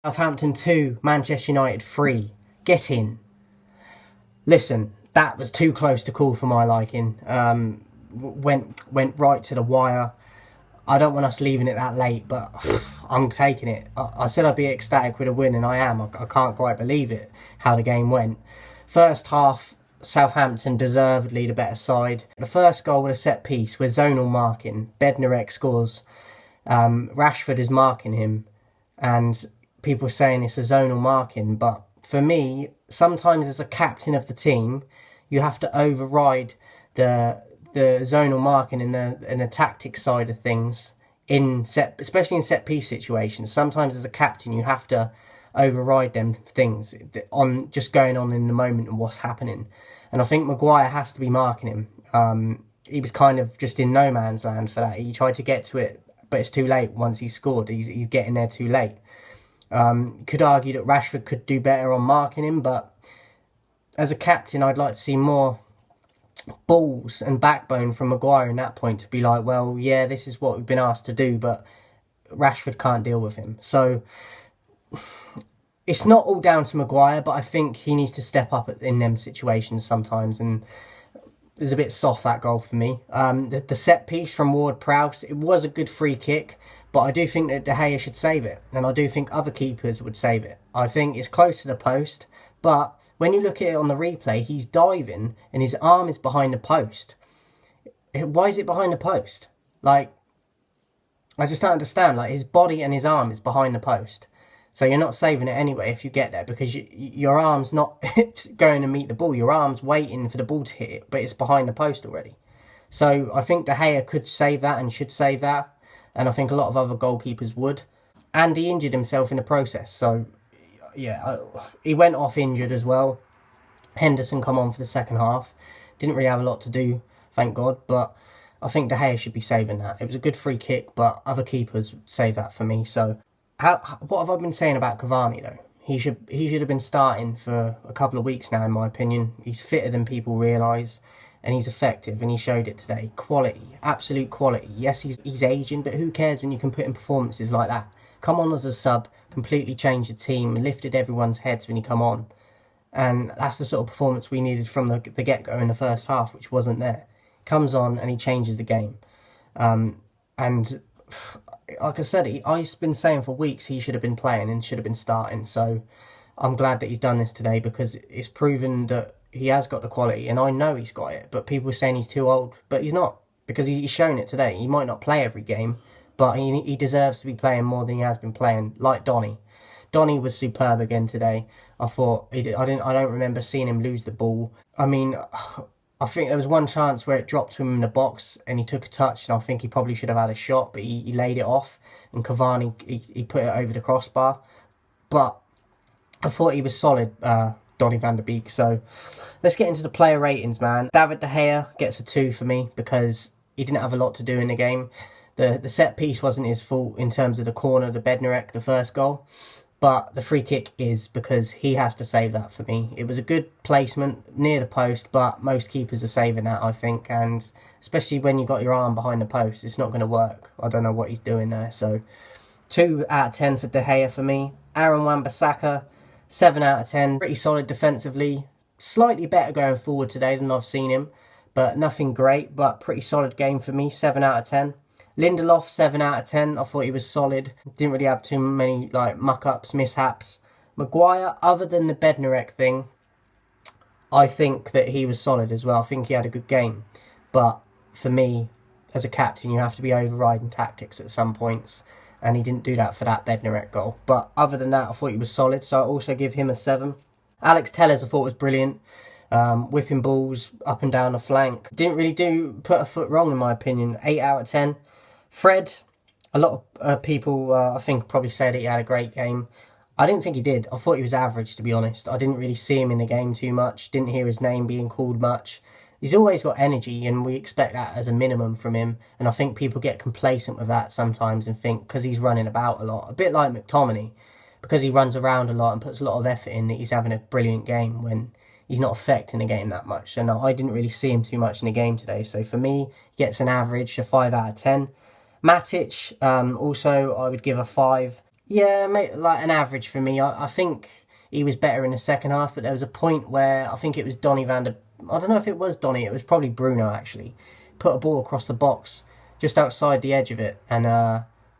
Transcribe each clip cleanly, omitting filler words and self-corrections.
Southampton 2, Manchester United 3. Get in. Listen, that was too close to call for my liking. Went right to the wire. I don't want us leaving it that late, but I'm taking it. I said I'd be ecstatic with a win, and I am. I can't quite believe it, how the game went. First half, Southampton deservedly the better side. The first goal with a set piece with zonal marking. Bednarek scores. Rashford is marking him, and people are saying it's a zonal marking, but for me, sometimes as a captain of the team, you have to override the zonal marking in the tactics side of things, especially in set piece situations. Sometimes as a captain, you have to override them things on just going on in the moment and what's happening. And I think Maguire has to be marking him. He was kind of just in no man's land for that. He tried to get to it, but it's too late once he's scored. He's getting there too late. Could argue that Rashford could do better on marking him, but as a captain, I'd like to see more balls and backbone from Maguire in that point to be like, well, yeah, this is what we've been asked to do, but Rashford can't deal with him. So it's not all down to Maguire, but I think he needs to step up in them situations sometimes, and it was a bit soft, that goal for me. The set piece from Ward-Prowse, it was a good free kick, but I do think that De Gea should save it, and I do think other keepers would save it. I think it's close to the post, but when you look at it on the replay, he's diving and his arm is behind the post. Why is it behind the post? Like, I just don't understand. Like, his body and his arm is behind the post. So you're not saving it anyway if you get there, because your arm's not going to meet the ball. Your arm's waiting for the ball to hit it, but it's behind the post already. So I think De Gea could save that and should save that. And I think a lot of other goalkeepers would. And he injured himself in the process. So, yeah, he went off injured as well. Henderson come on for the second half. Didn't really have a lot to do, thank God. But I think De Gea should be saving that. It was a good free kick, but other keepers would save that for me. So, what have I been saying about Cavani, though? He should have been starting for a couple of weeks now, in my opinion. He's fitter than people realise. And he's effective, and he showed it today. Quality, absolute quality. Yes, he's aging, but who cares when you can put in performances like that? Come on as a sub, completely changed the team, lifted everyone's heads when he come on. And that's the sort of performance we needed from the get-go in the first half, which wasn't there. Comes on and he changes the game. And like I said, I've been saying for weeks he should have been playing and should have been starting. So I'm glad that he's done this today, because it's proven that he has got the quality, and I know he's got it, but people are saying he's too old, but he's not, because he's shown it today. He might not play every game, but he deserves to be playing more than he has been playing, like Donny. Donny was superb again today. I don't remember seeing him lose the ball. I mean, I think there was one chance where it dropped to him in the box and he took a touch, and I think he probably should have had a shot, but he laid it off, and Cavani, he put it over the crossbar. But I thought he was solid, Donny van der Beek. So let's get into the player ratings, man. David De Gea gets a 2 for me, because he didn't have a lot to do in the game. The set piece wasn't his fault in terms of the corner, the Bednarek, the first goal. But the free kick is, because he has to save that for me. It was a good placement near the post, but most keepers are saving that, I think. And especially when you got your arm behind the post, it's not going to work. I don't know what he's doing there. So 2 out of 10 for De Gea for me. Aaron Wan-Bissaka, 7 out of 10. Pretty solid defensively. Slightly better going forward today than I've seen him. But nothing great, but pretty solid game for me. 7 out of 10. Lindelof, 7 out of 10. I thought he was solid. Didn't really have too many muck-ups, mishaps. Maguire, other than the Bednarek thing, I think that he was solid as well. I think he had a good game. But for me, as a captain, you have to be overriding tactics at some points. And he didn't do that for that Bednarek goal. But other than that, I thought he was solid. So I also give him a 7. Alex Telles, I thought was brilliant. Whipping balls up and down the flank. Didn't really put a foot wrong, in my opinion. 8 out of 10. Fred, a lot of people, I think, probably say that he had a great game. I didn't think he did. I thought he was average, to be honest. I didn't really see him in the game too much. Didn't hear his name being called much. He's always got energy, and we expect that as a minimum from him. And I think people get complacent with that sometimes and think, because he's running about a lot, a bit like McTominay, because he runs around a lot and puts a lot of effort in, that he's having a brilliant game when he's not affecting the game that much. So no, I didn't really see him too much in the game today. So for me, he gets an average, a 5 out of 10. Matic, also, I would give a 5. Yeah, like an average for me. I think he was better in the second half, but there was a point where I think it was Donny van der... I don't know if it was Donny, it was probably Bruno actually. Put a ball across the box, just outside the edge of it, and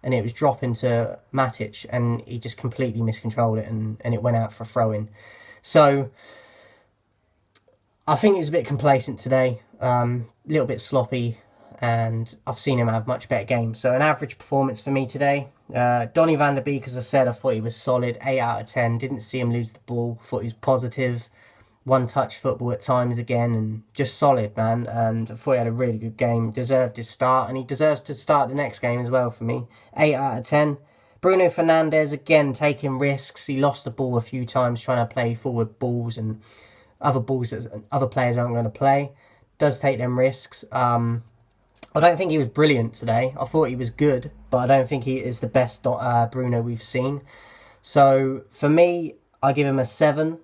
it was dropping to Matic, and he just completely miscontrolled it, and it went out for a throw-in. So, I think he was a bit complacent today, a little bit sloppy, and I've seen him have much better games. So an average performance for me today. Donny van der Beek, as I said, I thought he was solid, 8 out of 10. Didn't see him lose the ball, thought he was positive. One-touch football at times again, and just solid, man. And I thought he had a really good game. Deserved his start, and he deserves to start the next game as well for me. 8 out of 10. Bruno Fernandes, again, taking risks. He lost the ball a few times trying to play forward balls and other balls that other players aren't going to play. Does take them risks. I don't think he was brilliant today. I thought he was good, but I don't think he is the best Bruno we've seen. So, for me, I give him a 7.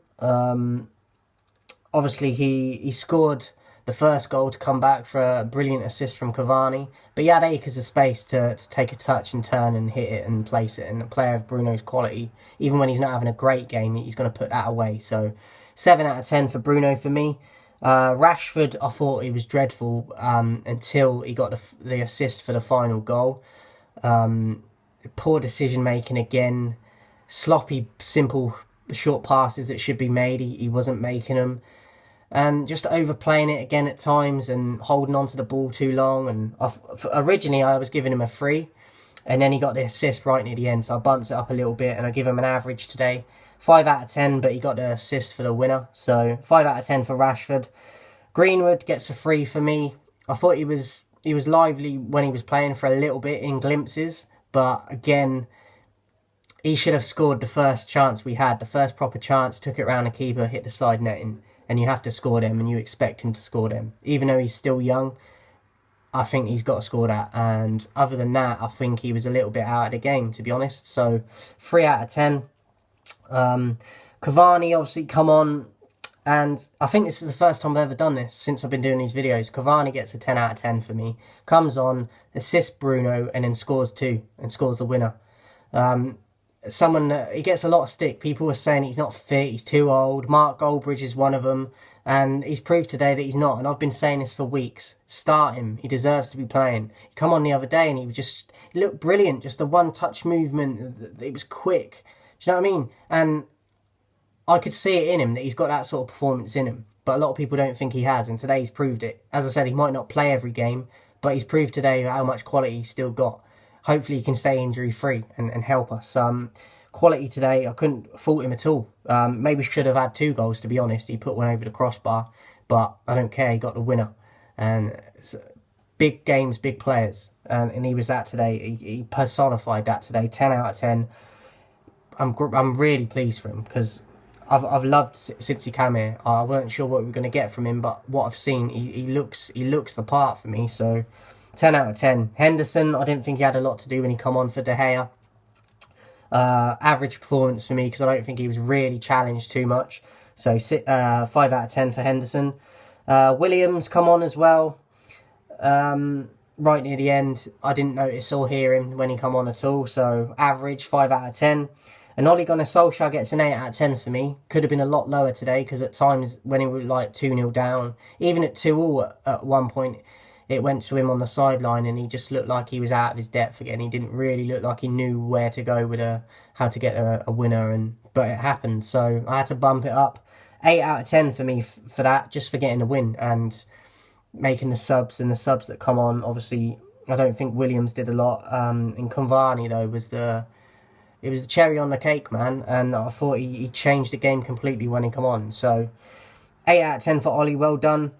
Obviously, he scored the first goal to come back for a brilliant assist from Cavani, but he had acres of space to take a touch and turn and hit it and place it. And a player of Bruno's quality, even when he's not having a great game, he's going to put that away. So 7 out of 10 for Bruno for me. Rashford, I thought he was dreadful until he got the assist for the final goal. Poor decision making again. Sloppy, simple, short passes that should be made. He wasn't making them. And just overplaying it again at times and holding on to the ball too long. And originally I was giving him a 3, and then he got the assist right near the end, so I bumped it up a little bit, and I give him an average today. 5 out of 10, but he got the assist for the winner, so 5 out of 10 for Rashford. Greenwood gets a 3 for me. I thought he was lively when he was playing for a little bit in glimpses, but again, he should have scored the first chance we had, the first proper chance, took it round the keeper, hit the side netting. And you have to score them, and you expect him to score them. Even though he's still young, I think he's got to score that. And other than that, I think he was a little bit out of the game, to be honest. So, 3 out of 10. Cavani, obviously, come on. And I think this is the first time I've ever done this since I've been doing these videos. Cavani gets a 10 out of 10 for me. Comes on, assists Bruno, and then scores 2, and scores the winner. He gets a lot of stick. People were saying he's not fit, he's too old. Mark Goldbridge is one of them, and he's proved today that he's not. And I've been saying this for weeks. Start him. He deserves to be playing. He come on the other day and he looked brilliant. Just the one-touch movement. It was quick. Do you know what I mean? And I could see it in him that he's got that sort of performance in him. But a lot of people don't think he has, and today he's proved it. As I said, he might not play every game, but he's proved today how much quality he's still got. Hopefully he can stay injury-free and help us. Quality today, I couldn't fault him at all. Maybe should have had 2 goals, to be honest. He put one over the crossbar, but I don't care. He got the winner. And big games, big players. And he was that today. He personified that today. 10 out of 10. I'm really pleased for him, because I've loved since he came here. I weren't sure what we were going to get from him, but what I've seen, he looks the part for me. So 10 out of 10. Henderson, I didn't think he had a lot to do when he come on for De Gea. Average performance for me, because I don't think he was really challenged too much. So 5 out of 10 for Henderson. Williams come on as well. Right near the end, I didn't notice or hear him when he come on at all. So average, 5 out of 10. And Ole Gunnar Solskjaer gets an 8 out of 10 for me. Could have been a lot lower today, because at times when he was like 2-0 down, even at 2-2 at one point, it went to him on the sideline, and he just looked like he was out of his depth again. He didn't really look like he knew where to go with how to get a winner, but it happened. So I had to bump it up. 8 out of 10 for me for that, just for getting the win and making the subs. And the subs that come on, obviously, I don't think Williams did a lot. And Cavani, though, was the cherry on the cake, man. And I thought he changed the game completely when he come on. So 8 out of 10 for Ollie, well done.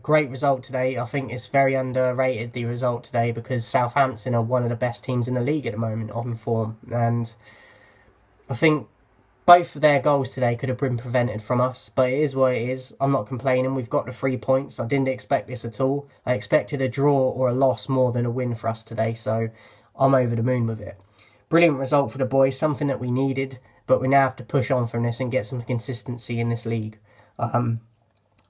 Great result today. I think it's very underrated, the result today, because Southampton are one of the best teams in the league at the moment on form. And I think both of their goals today could have been prevented from us, but it is what it is. I'm not complaining. We've got the 3 points. I didn't expect this at all. I expected a draw or a loss more than a win for us today, so I'm over the moon with it. Brilliant result for the boys, something that we needed, but we now have to push on from this and get some consistency in this league.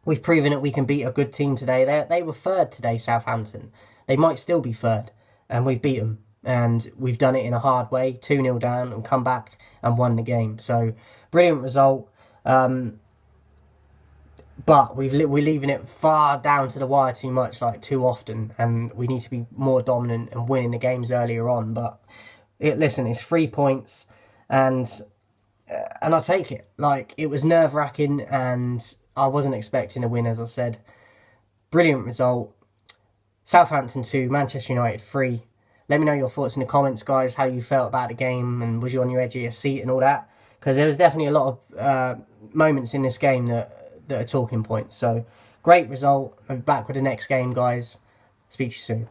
We've proven that we can beat a good team today. They were third today, Southampton. They might still be third, and we've beat them. and we've done it in a hard way, 2-0 down, and come back and won the game. So brilliant result. But we're leaving it far down to the wire too much, like too often, and we need to be more dominant and winning the games earlier on. But listen, it's 3 points, and I take it. Like, it was nerve wracking, and I wasn't expecting a win, as I said. Brilliant result. Southampton 2, Manchester United 3. Let me know your thoughts in the comments, guys, how you felt about the game, and was you on your edge of your seat and all that? Because there was definitely a lot of moments in this game that are talking points. So, great result. I'll be back with the next game, guys. Speak to you soon.